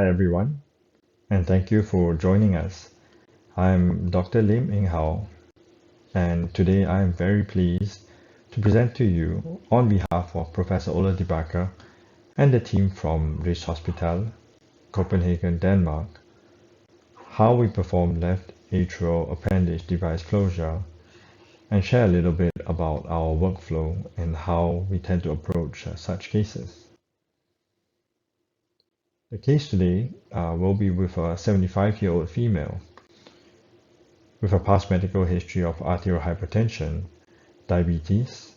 Hi everyone, and thank you for joining us. I'm Dr. Lim Ing Hao, and today I am very pleased to present to you on behalf of Professor Ola de Backer and the team from Rigshospitalet, Copenhagen, Denmark, how we perform left atrial appendage device closure and share a little bit about our workflow and how we tend to approach such cases. The case today will be with a 75-year-old female with a past medical history of arterial hypertension, diabetes.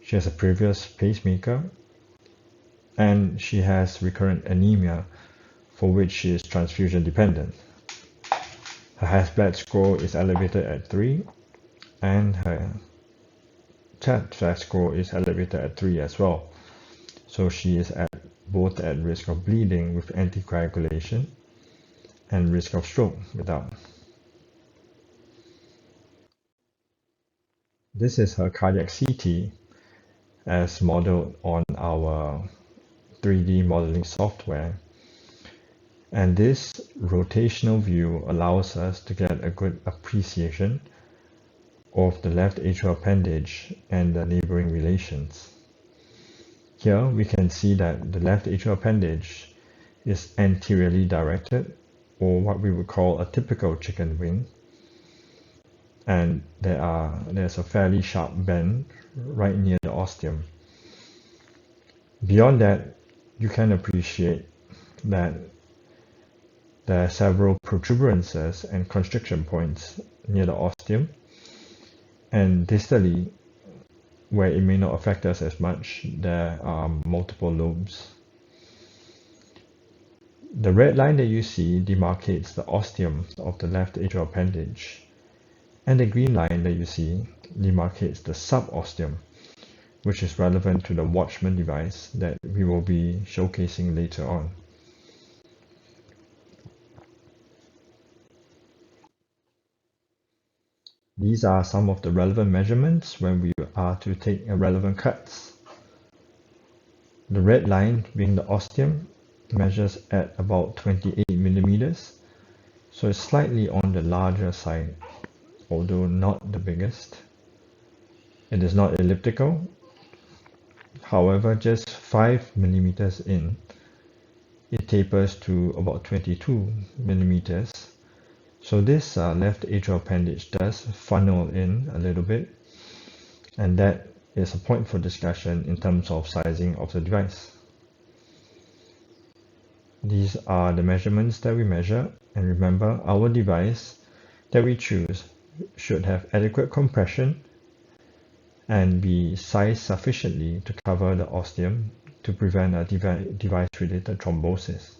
She has a previous pacemaker, and she has recurrent anemia for which she is transfusion dependent. Her HAS-BLAD score is elevated at 3, and her CHA2DS score is elevated at 3 as well. So she is both at risk of bleeding with anticoagulation and risk of stroke without. This is her cardiac CT as modeled on our 3D modeling software. And this rotational view allows us to get a good appreciation of the left atrial appendage and the neighboring relations. Here we can see that the left atrial appendage is anteriorly directed, or what we would call a typical chicken wing. And there's a fairly sharp bend right near the ostium. Beyond that, you can appreciate that there are several protuberances and constriction points near the ostium, and distally, where it may not affect us as much, there are multiple lobes. The red line that you see demarcates the ostium of the left atrial appendage, and the green line that you see demarcates the subostium, which is relevant to the Watchman device that we will be showcasing later on. These are some of the relevant measurements when we are to take relevant cuts. The red line being the ostium measures at about 28 millimeters, so it's slightly on the larger side, although not the biggest. It is not elliptical. However, just 5 millimeters in, it tapers to about 22 millimeters. So this left atrial appendage does funnel in a little bit, and that is a point for discussion in terms of sizing of the device. These are the measurements that we measure, and remember, our device that we choose should have adequate compression and be sized sufficiently to cover the ostium to prevent a device-related thrombosis.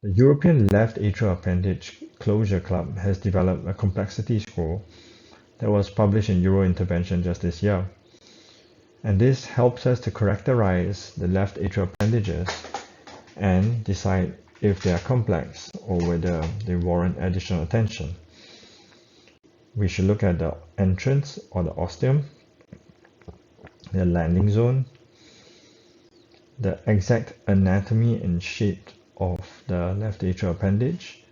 The European Left Atrial Appendage Closure Club has developed a complexity score that was published in Eurointervention just this year. And this helps us to characterize the left atrial appendages and decide if they are complex or whether they warrant additional attention. We should look at the entrance or the ostium, the landing zone, the exact anatomy and shape of the left atrial appendage,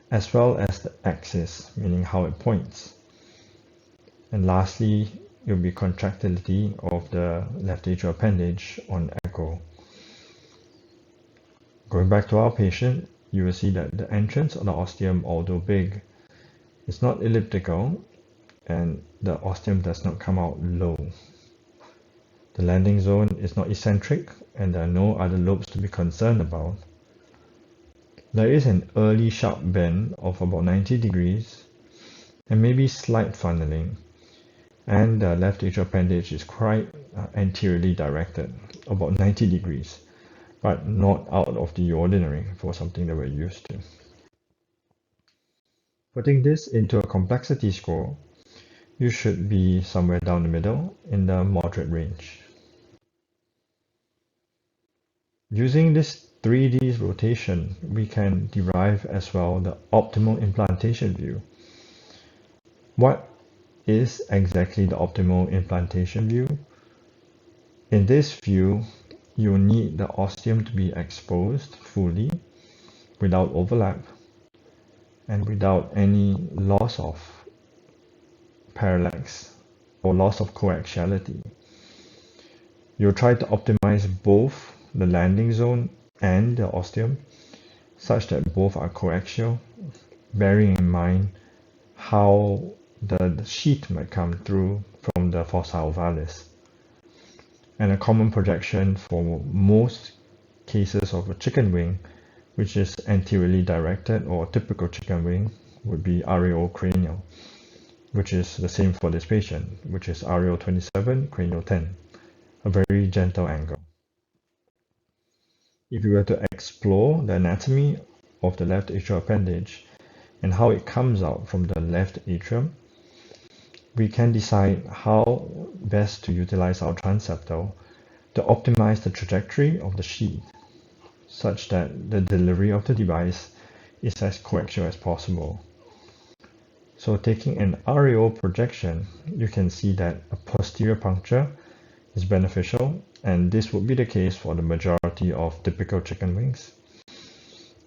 as well as the axis, meaning how it points. And lastly, it will be contractility of the left atrial appendage on echo. Going back to our patient, you will see that the entrance of the ostium, although big, is not elliptical, and the ostium does not come out low. The landing zone is not eccentric, and there are no other lobes to be concerned about. There is an early sharp bend of about 90 degrees, and maybe slight funneling, and the left atrial appendage is quite anteriorly directed, about 90 degrees, but not out of the ordinary for something that we're used to. Putting this into a complexity score, you should be somewhere down the middle in the moderate range. Using this 3D rotation, we can derive as well the optimal implantation view. What is exactly the optimal implantation view? In this view, you need the ostium to be exposed fully without overlap and without any loss of parallax or loss of coaxiality. You'll try to optimize both the landing zone and the ostium such that both are coaxial, bearing in mind how the sheath might come through from the fossa ovalis. And a common projection for most cases of a chicken wing, which is anteriorly directed or typical chicken wing, would be areocranial, which is the same for this patient, which is areo 27, cranial 10, a very gentle angle. If we were to explore the anatomy of the left atrial appendage and how it comes out from the left atrium, we can decide how best to utilize our transseptal to optimize the trajectory of the sheath such that the delivery of the device is as coaxial as possible. So taking an RAO projection, you can see that a posterior puncture is beneficial, and this would be the case for the majority of typical chicken wings.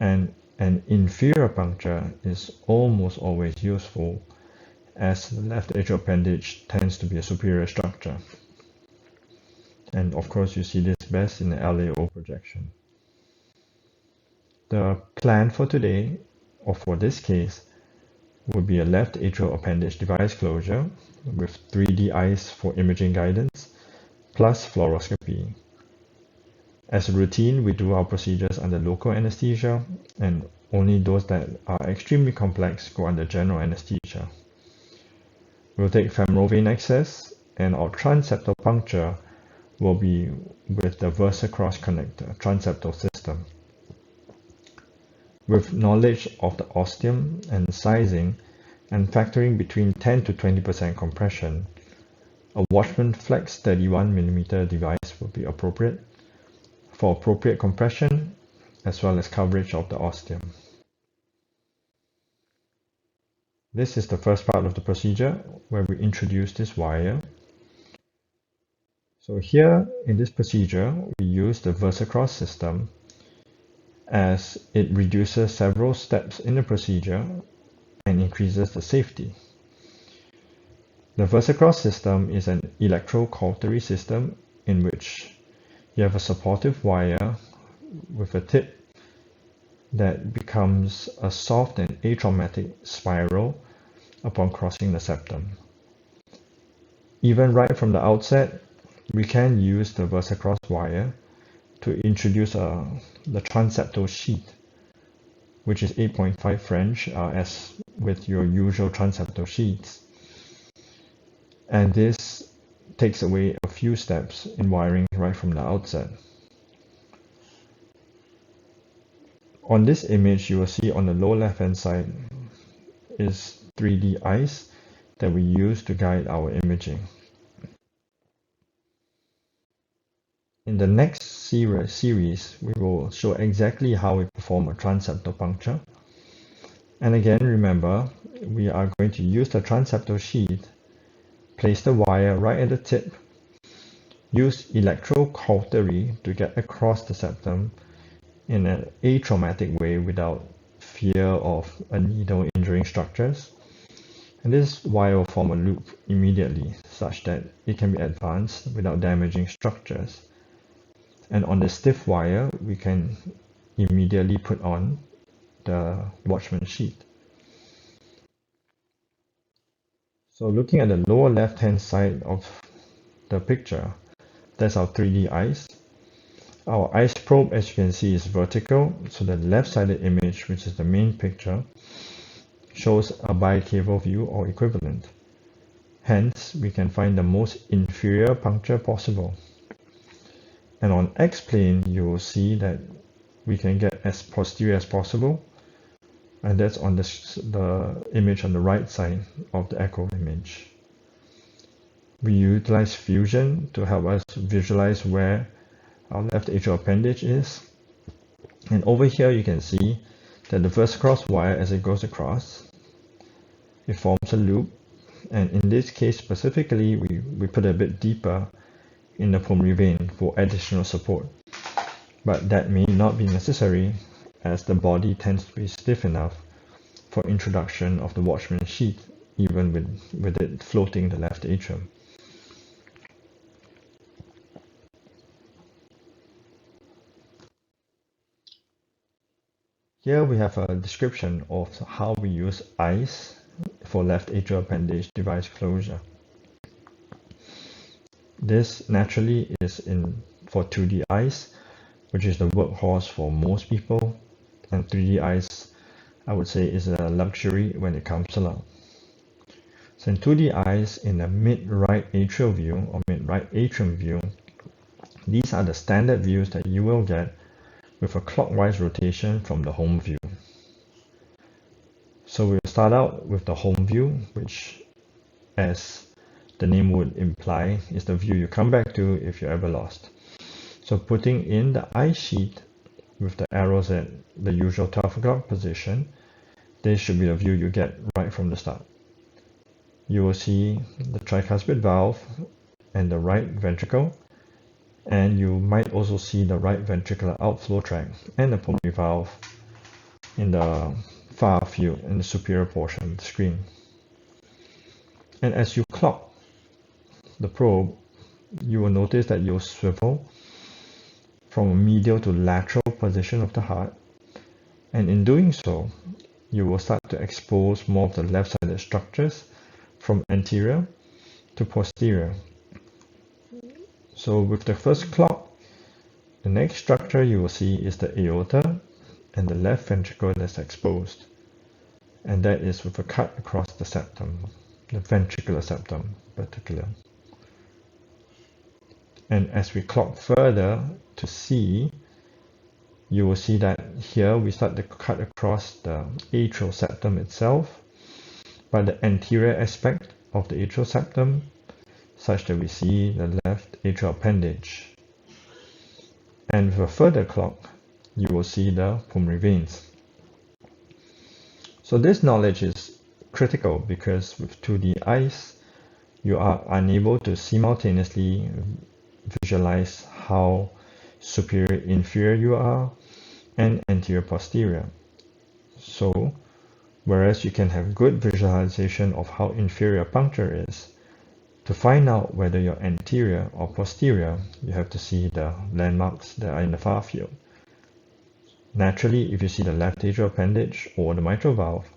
And an inferior puncture is almost always useful, as the left atrial appendage tends to be a superior structure. And of course, you see this best in the LAO projection. The plan for today, or for this case, would be a left atrial appendage device closure with 3D eyes for imaging guidance, plus fluoroscopy. As a routine, we do our procedures under local anesthesia, and only those that are extremely complex go under general anesthesia. We'll take femoral vein access, and our transseptal puncture will be with the VersaCross Connect transseptal system. With knowledge of the ostium and sizing, and factoring between 10 to 20% compression, a Watchman FLX 31mm device will be appropriate for appropriate compression as well as coverage of the ostium. This is the first part of the procedure where we introduce this wire. So here in this procedure, we use the VersaCross system as it reduces several steps in the procedure and increases the safety. The VersaCross system is an electrocautery system in which you have a supportive wire with a tip that becomes a soft and atraumatic spiral upon crossing the septum. Even right from the outset, we can use the VersaCross wire to introduce the transseptal sheath, which is 8.5 French, as with your usual transseptal sheaths. And this takes away a few steps in wiring right from the outset. On this image, you will see on the lower left hand side is 3D eyes that we use to guide our imaging. In the next series, we will show exactly how we perform a transseptal puncture. And again, remember, we are going to use the transseptal sheath, place the wire right at the tip, use electrocautery to get across the septum in an atraumatic way without fear of a needle injuring structures. And this wire will form a loop immediately such that it can be advanced without damaging structures. And on the stiff wire, we can immediately put on the Watchman sheath. So looking at the lower left hand side of the picture, that's our 3D eyes. Our eyes probe, as you can see, is vertical, so the left-sided image, which is the main picture, shows a bicaval view or equivalent. Hence, we can find the most inferior puncture possible. And on X-plane, you will see that we can get as posterior as possible, and that's on the image on the right side of the echo image. We utilize fusion to help us visualize where our left atrial appendage is. And over here you can see that the VersaCross wire, as it goes across, it forms a loop, and in this case specifically we put it a bit deeper in the pulmonary vein for additional support, but that may not be necessary as the body tends to be stiff enough for introduction of the Watchman sheath, even with it floating the left atrium. Here we have a description of how we use ICE for left atrial appendage device closure. This naturally is for 2D ICE, which is the workhorse for most people, and 3D ICE, I would say, is a luxury when it comes along. So in 2D ICE, in the mid-right atrial view or mid-right atrium view, these are the standard views that you will get with a clockwise rotation from the home view. So we'll start out with the home view, which, as the name would imply, is the view you come back to if you're ever lost. So putting in the ICE sheet with the arrows at the usual 12 o'clock position, this should be the view you get right from the start. You will see the tricuspid valve and the right ventricle, and you might also see the right ventricular outflow tract and the pulmonary valve in the far field in the superior portion of the screen. And as you clock the probe, you will notice that you'll swivel from a medial to lateral position of the heart, and in doing so, you will start to expose more of the left-sided structures from anterior to posterior. So with the first clock, the next structure you will see is the aorta and the left ventricle that's exposed, and that is with a cut across the septum, the ventricular septum in particular. And as we clock further to C, you will see that here we start to cut across the atrial septum itself, but the anterior aspect of the atrial septum, such that we see the left atrial appendage. And with a further clock, you will see the pulmonary veins. So this knowledge is critical because with 2D ICE, you are unable to simultaneously visualize how superior inferior you are and anterior posterior. So whereas you can have good visualization of how inferior puncture is, to find out whether you're anterior or posterior, you have to see the landmarks that are in the far field. Naturally, if you see the left atrial appendage or the mitral valve,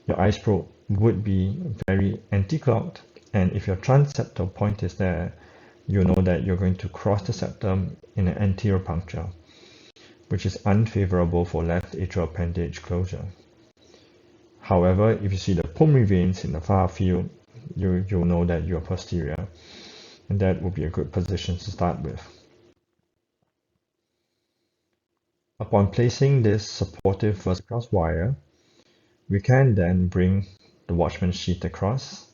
your ICE probe would be very anti-clocked, and if your transseptal point is there, you know that you're going to cross the septum in an anterior puncture, which is unfavorable for left atrial appendage closure. However, if you see the pulmonary veins in the far field, you'll know that you're posterior, and that will be a good position to start with. Upon placing this supportive VersaCross wire, we can then bring the Watchman sheath across,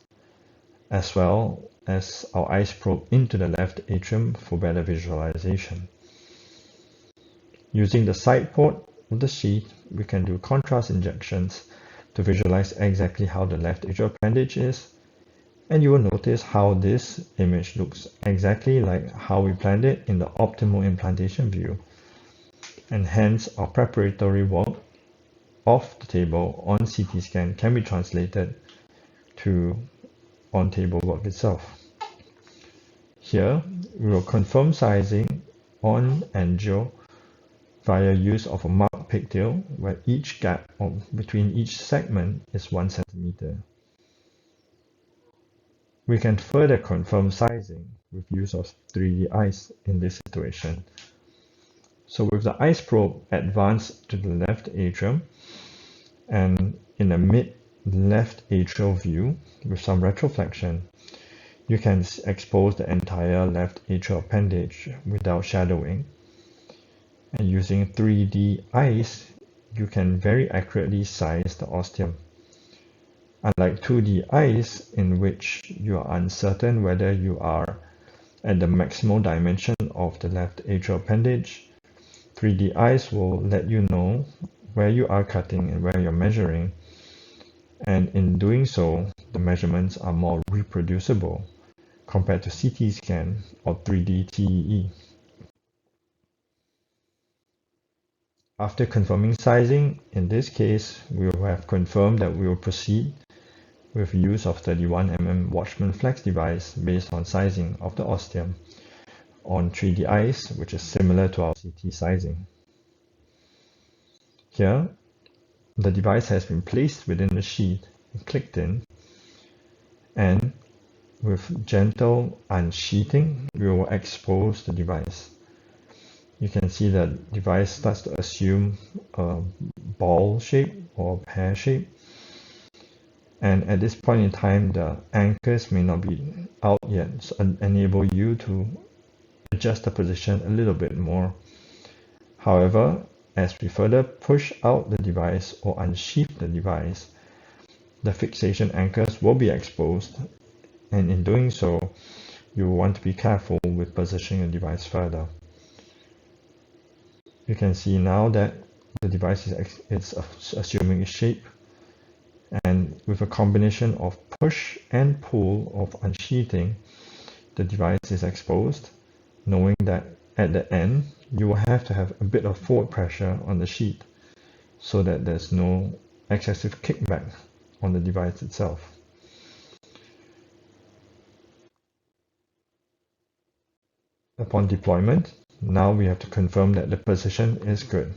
as well as our ICE probe into the left atrium for better visualization. Using the side port of the sheath, we can do contrast injections to visualize exactly how the left atrial appendage is, and you will notice how this image looks exactly like how we planned it in the optimal implantation view, and hence our preparatory work off the table on CT scan can be translated to on-table work itself. Here, we will confirm sizing on angio via use of a marked pigtail where each gap between each segment is 1 centimeter. We can further confirm sizing with use of 3D ICE in this situation. So with the ICE probe advanced to the left atrium and in a mid-left atrial view with some retroflexion, you can expose the entire left atrial appendage without shadowing. And using 3D ICE, you can very accurately size the ostium. Unlike 2D ICE, in which you are uncertain whether you are at the maximal dimension of the left atrial appendage, 3D ICE will let you know where you are cutting and where you're measuring, and in doing so, the measurements are more reproducible compared to CT scan or 3D TEE. After confirming sizing, in this case, we will have confirmed that we will proceed with use of 31 mm Watchman FLX device based on sizing of the ostium on 3D ICE, which is similar to our CT sizing. Here, the device has been placed within the sheath and clicked in, and with gentle unsheathing, we will expose the device. You can see that the device starts to assume a ball shape or pear shape. And at this point in time, the anchors may not be out yet, so enable you to adjust the position a little bit more. However, as we further push out the device or unsheath the device, the fixation anchors will be exposed, and in doing so, you will want to be careful with positioning the device further. You can see now that the device is assuming its shape, and with a combination of push and pull of unsheathing, the device is exposed, knowing that at the end, you will have to have a bit of forward pressure on the sheath so that there's no excessive kickback on the device itself. Upon deployment, now we have to confirm that the position is good.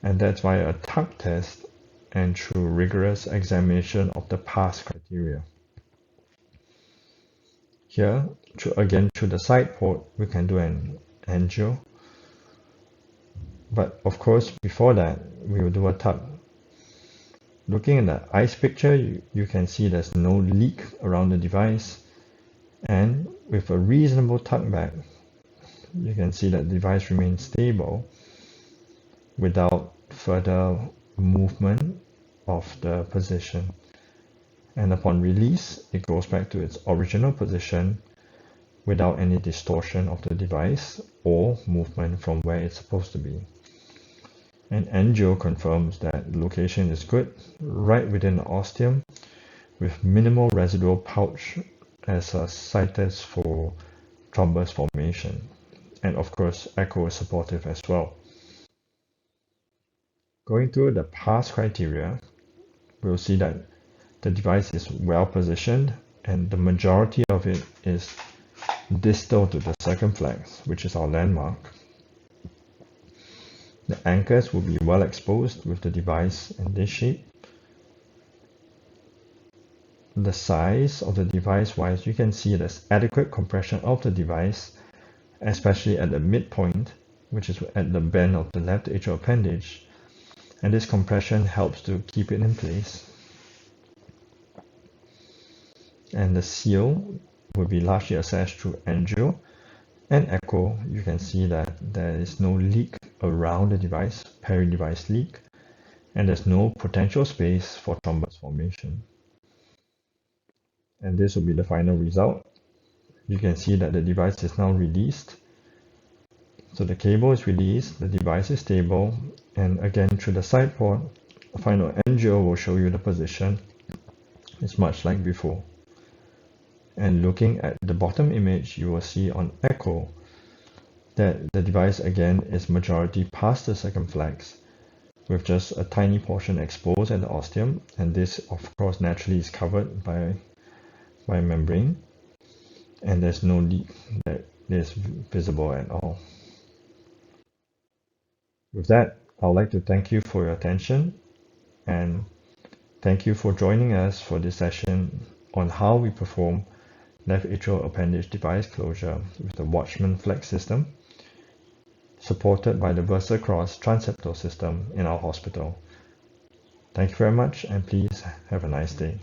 And that's via a tuck test and through rigorous examination of the pass criteria. Here, again through the side port, we can do an angio. But of course, before that, we will do a tuck. Looking at the ICE picture, you can see there's no leak around the device. And with a reasonable tuck back, you can see that the device remains stable without further movement of the position. And upon release, it goes back to its original position without any distortion of the device or movement from where it's supposed to be. And angio confirms that the location is good, right within the ostium, with minimal residual pouch as a situs for thrombus formation. And of course, echo is supportive as well. Going through the pass criteria, we'll see that the device is well positioned, and the majority of it is distal to the circumflex, which is our landmark. The anchors will be well exposed with the device in this shape. The size of the device wise, you can see there's adequate compression of the device, especially at the midpoint, which is at the bend of the left atrial appendage. And this compression helps to keep it in place. And the seal will be largely assessed through angio and echo. You can see that there is no leak around the device, peri-device leak, and there's no potential space for thrombus formation. And this will be the final result. You can see that the device is now released. So the cable is released, the device is stable, and again through the side port, a final angio will show you the position. It's much like before. And looking at the bottom image, you will see on echo that the device again is majority past the circumflex, with just a tiny portion exposed at the ostium, and this of course naturally is covered by membrane, and there's no leak that is visible at all. With that, I'd like to thank you for your attention, and thank you for joining us for this session on how we perform left atrial appendage device closure with the Watchman FLX system, supported by the VersaCross Transseptal system in our hospital. Thank you very much, and please have a nice day.